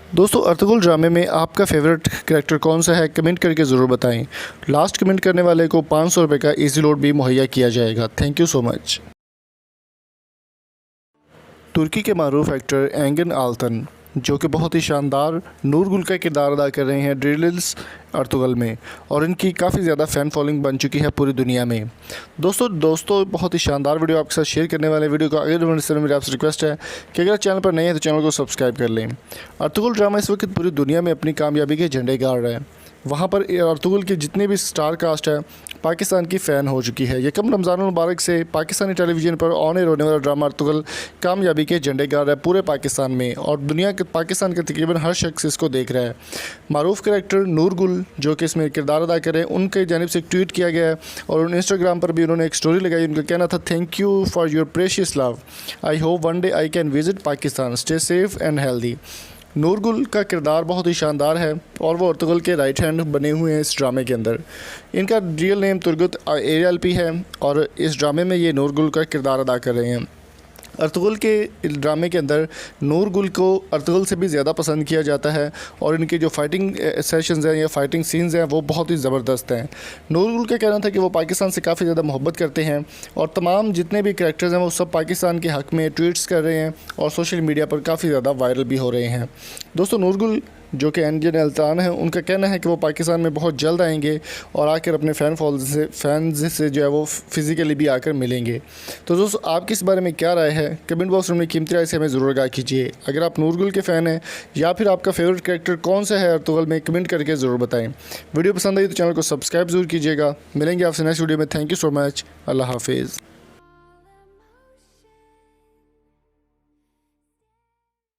दोस्तों अर्तुगरुल ड्रामे में आपका फेवरेट कैरेक्टर कौन सा है, कमेंट करके ज़रूर बताएं। लास्ट कमेंट करने वाले को 500 रुपये का इजी लोड भी मुहैया किया जाएगा। Thank you so much. तुर्की के मारूफ एक्टर एंगन आल्तन जो कि बहुत ही शानदार नूरगुल का किरदार अदा कर रहे हैं ड्रिलिल्स अर्तुगरुल में, और इनकी काफ़ी ज़्यादा फ़ैन फॉलोइंग बन चुकी है पूरी दुनिया में। दोस्तों बहुत ही शानदार वीडियो आपके साथ शेयर करने वाले वीडियो को अगर मेरी आपसे रिक्वेस्ट है कि अगर चैनल पर नए हैं तो चैनल को सब्सक्राइब कर लें। अर्तुगरुल ड्रामा इस वक्त पूरी दुनिया में अपनी कामयाबी के झंडे गाड़ रहा है। वहाँ पर अर्तुगरुल के जितने भी स्टार कास्ट है पाकिस्तान की फ़ैन हो चुकी है। यकम रमज़ान मुबारक से पाकिस्तानी टेलीविज़न पर ऑन एयर होने वाला ड्रामा अर्तुगरुल कामयाबी के झंडे गाड़ रहा है पूरे पाकिस्तान में, और दुनिया के पाकिस्तान के तकरीबन हर शख्स इसको देख रहा है। मारूफ कैरेक्टर नूरगुल जो कि इसमें किरदार अदा कर रहे हैं, उनके जानिब से एक ट्वीट किया गया है और इंस्टाग्राम पर भी उन्होंने एक स्टोरी लगाई। उनका कहना था, thank you for your precious love, I hope one day I can visit Pakistan, stay safe and healthy. Nurgul का किरदार बहुत ही शानदार है और वो अर्तुगरुल के राइट हैंड बने हुए हैं इस ड्रामे के अंदर। इनका रियल नेम तुर्गुत एरियलपी है और इस ड्रामे में ये नूरगुल का किरदार अदा कर रहे हैं। अर्तुगरुल के ड्रामे के अंदर नूरगुल को अर्तुगरुल से भी ज़्यादा पसंद किया जाता है और इनके जो फाइटिंग सेशंस हैं या फाइटिंग सीन्स हैं वो बहुत ही ज़बरदस्त हैं। नूरगुल का कहना था कि वो पाकिस्तान से काफ़ी ज़्यादा मोहब्बत करते हैं और तमाम जितने भी कैरेक्टर्स हैं वो सब पाकिस्तान के हक़ में ट्वीट्स कर रहे हैं और सोशल मीडिया पर काफ़ी ज़्यादा वायरल भी हो रहे हैं। दोस्तों नूरगुल जो कि एंगन आल्तन है, उनका कहना है कि वो पाकिस्तान में बहुत जल्द आएंगे और आकर अपने फैंस से जो है वो फिज़िकली भी आकर मिलेंगे। तो दोस्तों आपकी इस बारे में क्या राय है, कमेंट बॉक्स में अपनी कीमती राय से हमें ज़रूर आगाह कीजिए। अगर आप नूरगुल के फ़ैन हैं या फिर आपका फेवरेट कैरेक्टर कौन सा है अर्तुगरुल में, कमेंट करके ज़रूर बताएँ। वीडियो पसंद आई तो चैनल को सब्सक्राइब ज़रूर कीजिएगा। मिलेंगे आपसे नेक्स्ट वीडियो में। Thank you so much. अल्लाह हाफिज़।